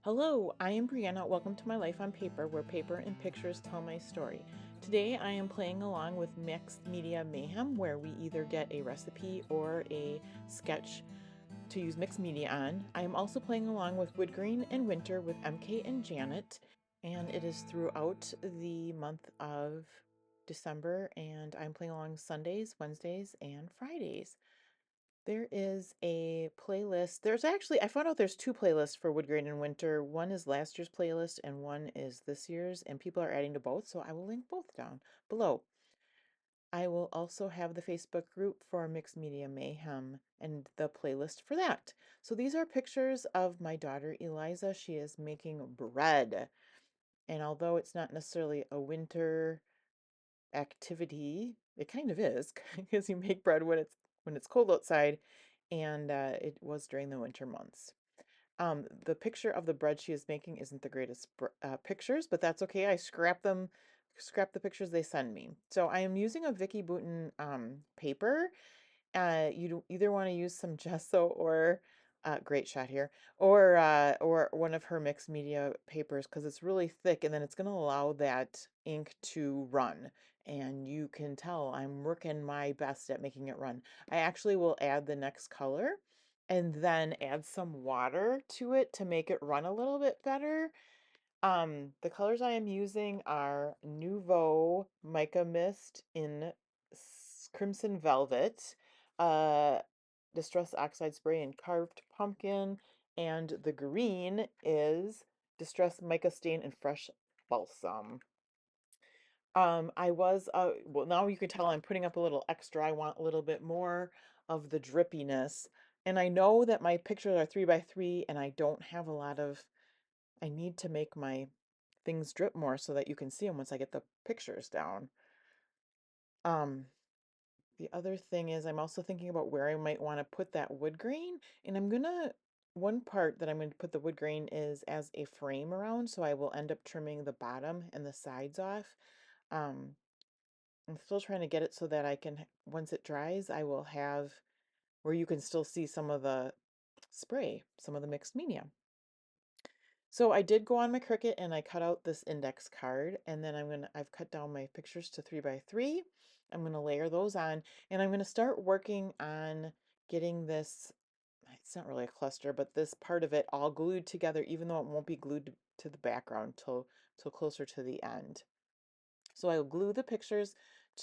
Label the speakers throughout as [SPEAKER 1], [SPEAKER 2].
[SPEAKER 1] Hello, I am Brianna. Welcome to my life on paper, where paper and pictures tell my story. Today I am playing along with Mixed Media Mayhem, where we either get a recipe or a sketch to use mixed media on. I am also playing along with Woodgrain and Winter with MK and Janet, and it is throughout the month of December, and I'm playing along Sundays, Wednesdays, and Fridays. There is a playlist. I found out there's two playlists for Woodgrain and Winter. One is last year's playlist and one is this year's, and people are adding to both, so I will link both down below. I will also have the Facebook group for Mixed Media Mayhem and the playlist for that. So these are pictures of my daughter Eliza. She is making bread. And although it's not necessarily a winter activity, it kind of is because you make bread when it's cold outside, and it was during the winter months. The picture of the bread she is making isn't the greatest pictures, but that's okay. I scrap the pictures they send me. So I am using a Vicky Bouton paper. You either want to use some gesso or great shot here, or one of her mixed media papers because it's really thick and then it's going to allow that ink to run. And you can tell I'm working my best at making it run. I actually will add the next color and then add some water to it to make it run a little bit better. The colors I am using are Nouveau Mica Mist in Crimson Velvet, uh, Distress Oxide Spray in Carved Pumpkin, and the green is Distress Mica Stain in Fresh Balsam. Well, now you can tell I'm putting up a little extra. I want a little bit more of the drippiness. And I know that my pictures are 3 by 3 and I don't have a lot of, I need to make my things drip more so that you can see them once I get the pictures down. Um, the other thing is I'm also thinking about where I might want to put that wood grain, and one part that I'm going to put the wood grain is as a frame around, so I will end up trimming the bottom and the sides off. Um, I'm still trying to get it so that once it dries, I will have where you can still see some of the spray, some of the mixed media. So I did go on my Cricut and I cut out this index card, and then I've cut down my pictures to 3 by 3. I'm gonna layer those on, and I'm gonna start working on getting this, it's not really a cluster, but this part of it all glued together, even though it won't be glued to the background till closer to the end. So I will glue the pictures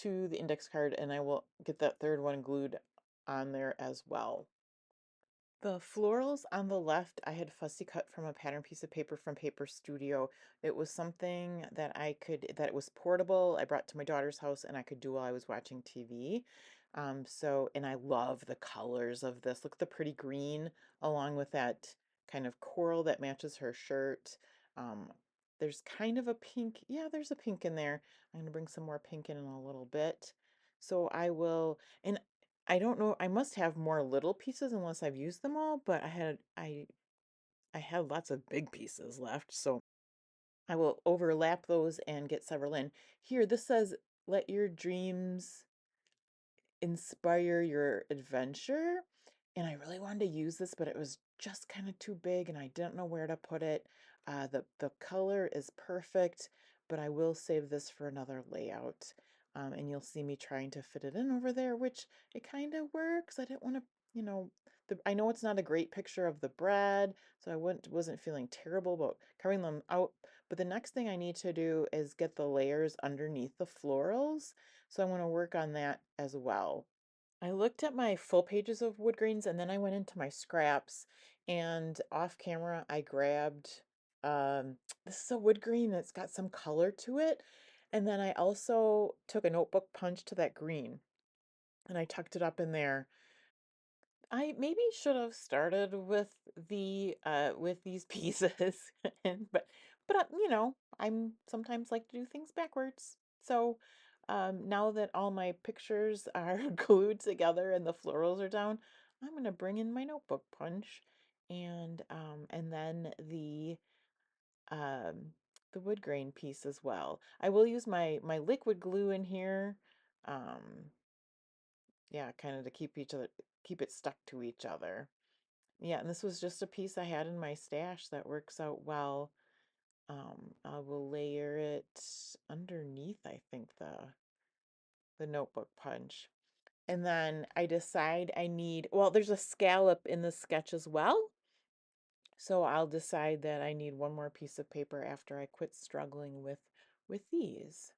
[SPEAKER 1] to the index card and I will get that third one glued on there as well. The florals on the left, I had fussy cut from a pattern piece of paper from Paper Studio. It was something that it was portable. I brought to my daughter's house and I could do while I was watching TV. And I love the colors of this. Look at the pretty green along with that kind of coral that matches her shirt. Um, there's kind of a pink. Yeah, there's a pink in there. I'm going to bring some more pink in a little bit. So I will, and I don't know, I must have more little pieces unless I've used them all, but I had lots of big pieces left, so I will overlap those and get several in. Here, this says, let your dreams inspire your adventure. And I really wanted to use this, but it was just kind of too big and I didn't know where to put it. The color is perfect, but I will save this for another layout. And you'll see me trying to fit it in over there, which it kind of works. I didn't want to, you know, I know it's not a great picture of the bread, so wasn't feeling terrible about covering them out. But the next thing I need to do is get the layers underneath the florals. So I'm going to work on that as well. I looked at my full pages of wood grains and then I went into my scraps, and off camera I grabbed this is a wood green that's got some color to it. And then I also took a notebook punch to that green and I tucked it up in there. I maybe should have started with these pieces and but I'm sometimes like to do things backwards. So now that all my pictures are glued together and the florals are down, I'm gonna bring in my notebook punch and then um the wood grain piece as well. I will use my liquid glue in here. Um yeah, kind of to keep it stuck to each other. Yeah, and this was just a piece I had in my stash that works out well. I will layer it underneath, I think, the notebook punch. And then I decide I need, well, there's a scallop in the sketch as well. So I'll decide that I need one more piece of paper after I quit struggling with these.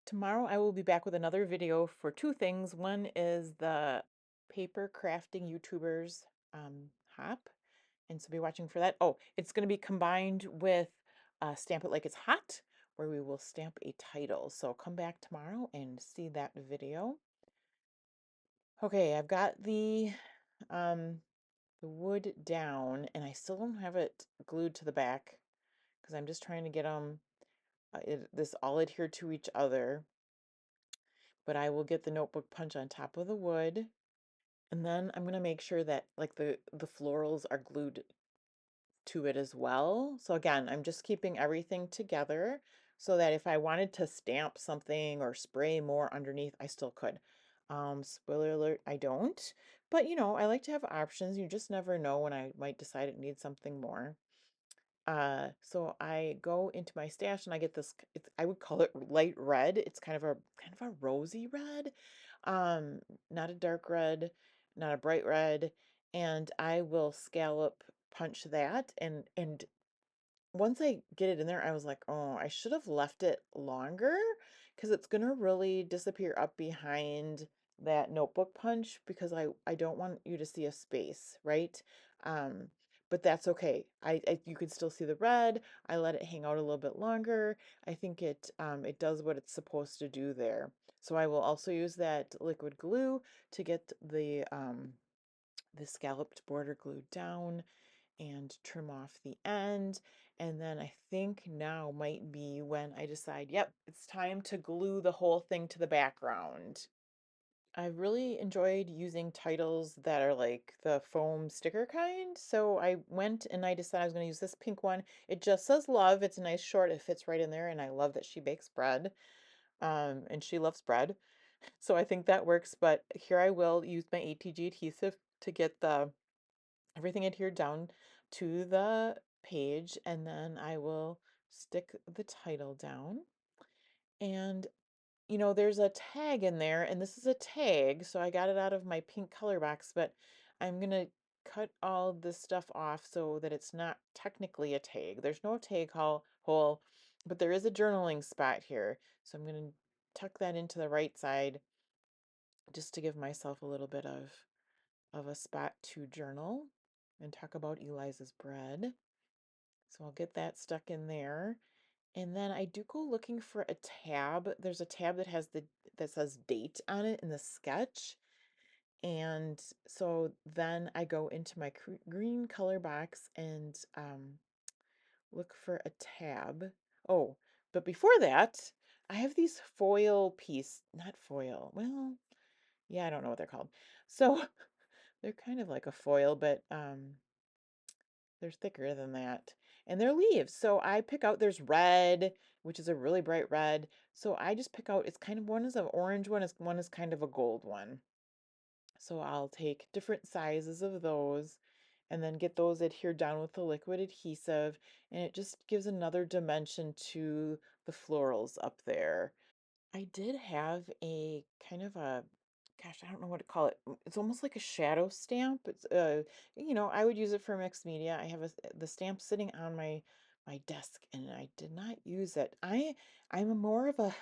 [SPEAKER 1] Tomorrow I will be back with another video for two things. One is the paper crafting YouTubers hop, and so be watching for that. Oh, it's going to be combined with Stamp It Like It's Hot, where we will stamp a title. So come back tomorrow and see that video. Okay, I've got the wood down, and I still don't have it glued to the back because I'm just trying to get them this all adhered to each other. But I will get the notebook punch on top of the wood, and then I'm gonna make sure that like the florals are glued to it as well. So again, I'm just keeping everything together so that if I wanted to stamp something or spray more underneath, I still could. Spoiler alert, I don't. But you know, I like to have options. You just never know when I might decide it needs something more. So I go into my stash and I get this, I would call it light red. It's kind of a rosy red. Um, Not a dark red, not a bright red. And I will scallop punch that and once I get it in there, I was like, oh, I should have left it longer because it's gonna really disappear up behind that notebook punch because I don't want you to see a space, right? Um, but that's okay. You can still see the red. I let it hang out a little bit longer. I think it does what it's supposed to do there. So I will also use that liquid glue to get the scalloped border glued down and trim off the end. And then I think now might be when I decide, yep, it's time to glue the whole thing to the background. I really enjoyed using titles that are like the foam sticker kind. So I went and I decided I was going to use this pink one. It just says love. It's a nice short. It fits right in there. And I love that she bakes bread. And she loves bread. So I think that works. But here I will use my ATG adhesive to get the everything adhered down to the page, and then I will stick the title down. And you know, there's a tag in there, and this is a tag, so I got it out of my pink color box, but I'm gonna cut all this stuff off so that it's not technically a tag. There's no hole, but there is a journaling spot here. So I'm gonna tuck that into the right side just to give myself a little bit of a spot to journal and talk about Eliza's bread. So I'll get that stuck in there. And then I do go looking for a tab. There's a tab that says date on it in the sketch. And so then I go into my green color box and look for a tab. Oh, but before that, I have these not foil. Well, yeah, I don't know what they're called. So they're kind of like a foil, but they're thicker than that. And they're leaves. So I pick out, there's red, which is a really bright red. So I just pick out, it's kind of, one is an orange one, one is kind of a gold one. So I'll take different sizes of those and then get those adhered down with the liquid adhesive. And it just gives another dimension to the florals up there. I did have a kind of a, gosh, I don't know what to call it. It's almost like a shadow stamp. You know, I would use it for mixed media. I have the stamp sitting on my desk and I did not use it. I'm more of a,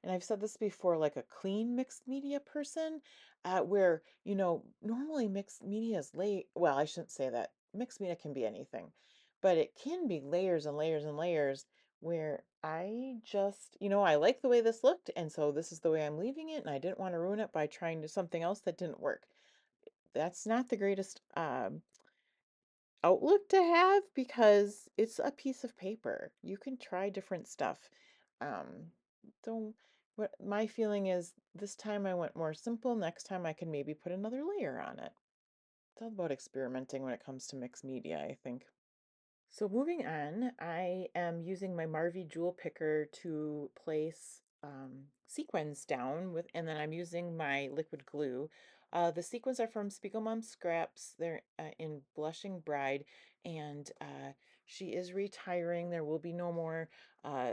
[SPEAKER 1] and I've said this before, like a clean mixed media person, where, you know, normally mixed media is well, I shouldn't say that. Mixed media can be anything, but it can be layers and layers and layers where I just, you know, I like the way this looked, and so this is the way I'm leaving it, and I didn't want to ruin it by trying to something else that didn't work. That's not the greatest outlook to have because it's a piece of paper. You can try different stuff. Um, so what my feeling is this time I went more simple. Next time I can maybe put another layer on it. It's all about experimenting when it comes to mixed media, I think. So moving on, I am using my Marvy jewel picker to place sequins down with, and then I'm using my liquid glue. The sequins are from Spiegel Mom Scraps. They're in Blushing Bride, and she is retiring. There will be no more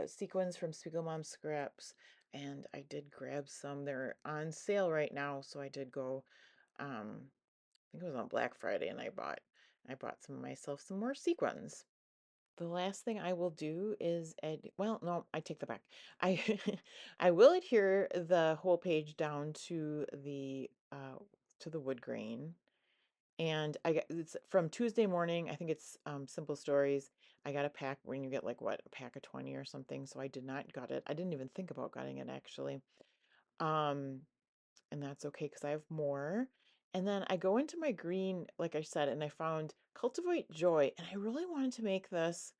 [SPEAKER 1] sequins from Spiegel Mom Scraps. And I did grab some. They're on sale right now, so I did go. I think it was on Black Friday, and I bought some myself some more sequins. The last thing I will do is well, no, I take that back. I I will adhere the whole page down to the wood grain. And I got it's from Tuesday morning. I think it's Simple Stories. I got a pack when you get like what, a pack of 20 or something. So I did not gut it. I didn't even think about gutting it actually. Um, and that's okay because I have more. And then I go into my green, like I said, and I found Cultivate Joy. And I really wanted to make this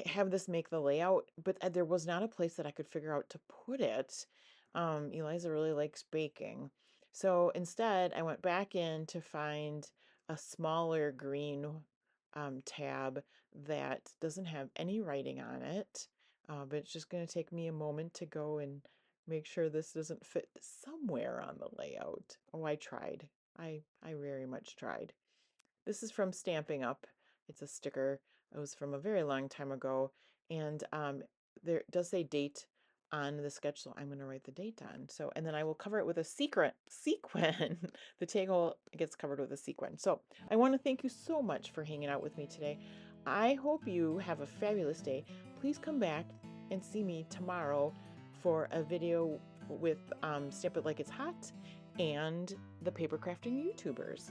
[SPEAKER 1] have this make the layout, but there was not a place that I could figure out to put it. Eliza really likes baking. So instead, I went back in to find a smaller green tab that doesn't have any writing on it. But it's just going to take me a moment to go and make sure this doesn't fit somewhere on the layout. Oh, I tried. I very much tried. This is from Stamping Up. It's a sticker. It was from a very long time ago. And there does say date on the sketch, so I'm going to write the date on. So, and then I will cover it with a sequin. The tag gets covered with a sequin. So I want to thank you so much for hanging out with me today. I hope you have a fabulous day. Please come back and see me tomorrow for a video with Stamp It Like It's Hot and the paper crafting YouTubers.